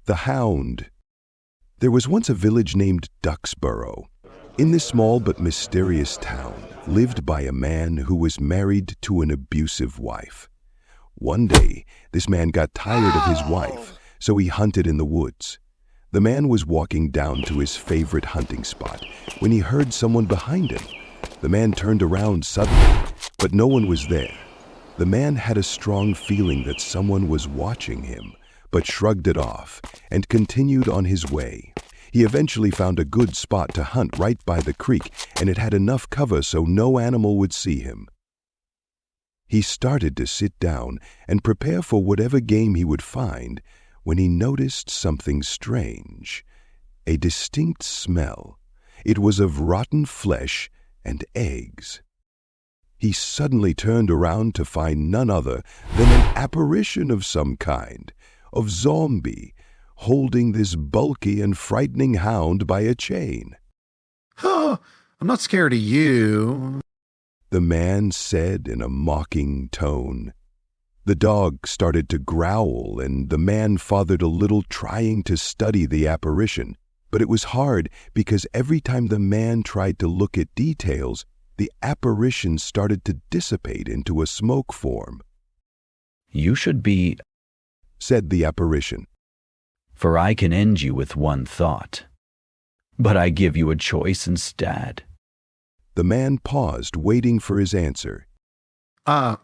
The Hound. There was once a village named Duxborough. In this small but mysterious town lived by a man who was married to an abusive wife. One day, this man got tired of his wife, so he hunted in the woods. The man was walking down to his favorite hunting spot when he heard someone behind him. The man turned around suddenly, but no one was there. The man had a strong feeling that someone was watching him, but shrugged it off and continued on his way. He eventually found a good spot to hunt right by the creek, and it had enough cover so no animal would see him. He started to sit down and prepare for whatever game he would find when he noticed something strange, a distinct smell. It was of rotten flesh and eggs. He suddenly turned around to find none other than an apparition of some kind, of zombie, holding this bulky and frightening hound by a chain. "Oh, I'm not scared of you," the man said in a mocking tone. The dog started to growl, and the man fathered a little, trying to study the apparition. But it was hard because every time the man tried to look at details, the apparition started to dissipate into a smoke form. "You should be," said the apparition, "for I can end you with one thought. But I give you a choice instead." The man paused, waiting for his answer. I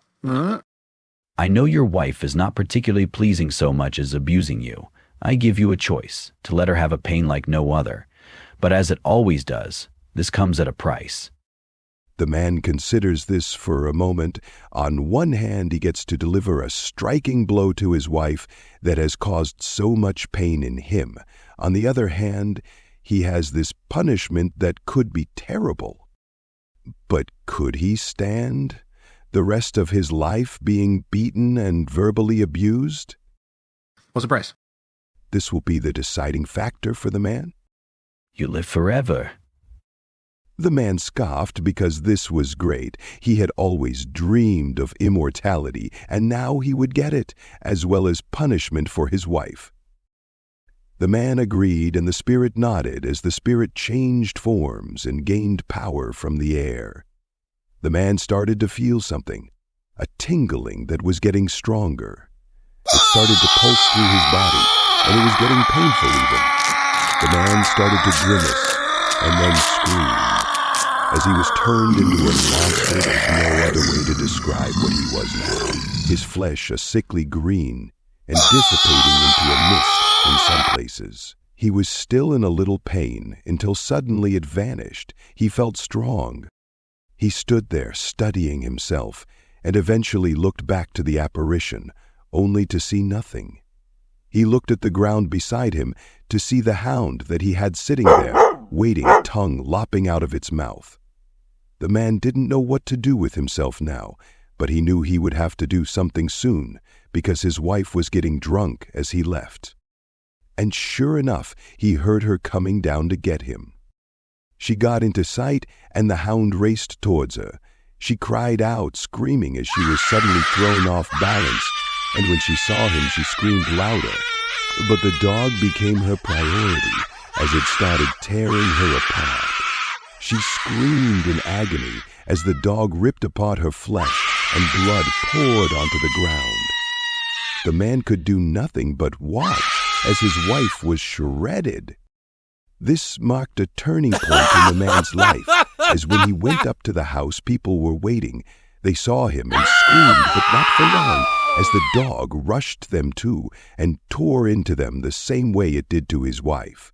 know your wife is not particularly pleasing so much as abusing you. I give you a choice, to let her have a pain like no other. But as it always does, this comes at a price." The man considers this for a moment. On one hand, he gets to deliver a striking blow to his wife that has caused so much pain in him. On the other hand, he has this punishment that could be terrible. But could he stand the rest of his life being beaten and verbally abused? "What's the price?" This will be the deciding factor for the man. "You live forever." The man scoffed because this was great. He had always dreamed of immortality, and now he would get it, as well as punishment for his wife. The man agreed, and the spirit nodded as the spirit changed forms and gained power from the air. The man started to feel something, a tingling that was getting stronger. It started to pulse through his body, and it was getting painful even. The man started to grimace and then scream as he was turned into a monster. There's no other way to describe what he was now. His flesh a sickly green and dissipating into a mist in some places. He was still in a little pain until suddenly it vanished. He felt strong. He stood there studying himself and eventually looked back to the apparition, only to see nothing. He looked at the ground beside him to see the hound that he had sitting there, waiting, tongue lopping out of its mouth. The man didn't know what to do with himself now, but he knew he would have to do something soon because his wife was getting drunk as he left. And sure enough, he heard her coming down to get him. She got into sight, and the hound raced towards her. She cried out, screaming as she was suddenly thrown off balance, and when she saw him, she screamed louder. But the dog became her priority as it started tearing her apart. She screamed in agony as the dog ripped apart her flesh and blood poured onto the ground. The man could do nothing but watch as his wife was shredded. This marked a turning point in the man's life, as when he went up to the house, people were waiting. They saw him and screamed, but not for long, as the dog rushed them too and tore into them the same way it did to his wife.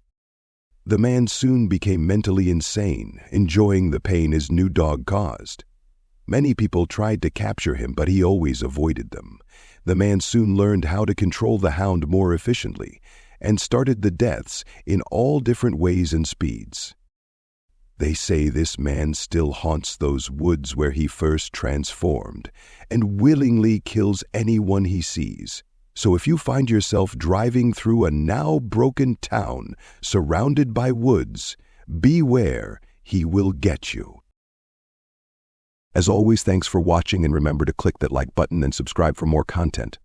The man soon became mentally insane, enjoying the pain his new dog caused. Many people tried to capture him, but he always avoided them. The man soon learned how to control the hound more efficiently and started the deaths in all different ways and speeds. They say this man still haunts those woods where he first transformed and willingly kills anyone he sees. So if you find yourself driving through a now broken town surrounded by woods, beware, he will get you. As always, thanks for watching, and remember to click that like button and subscribe for more content.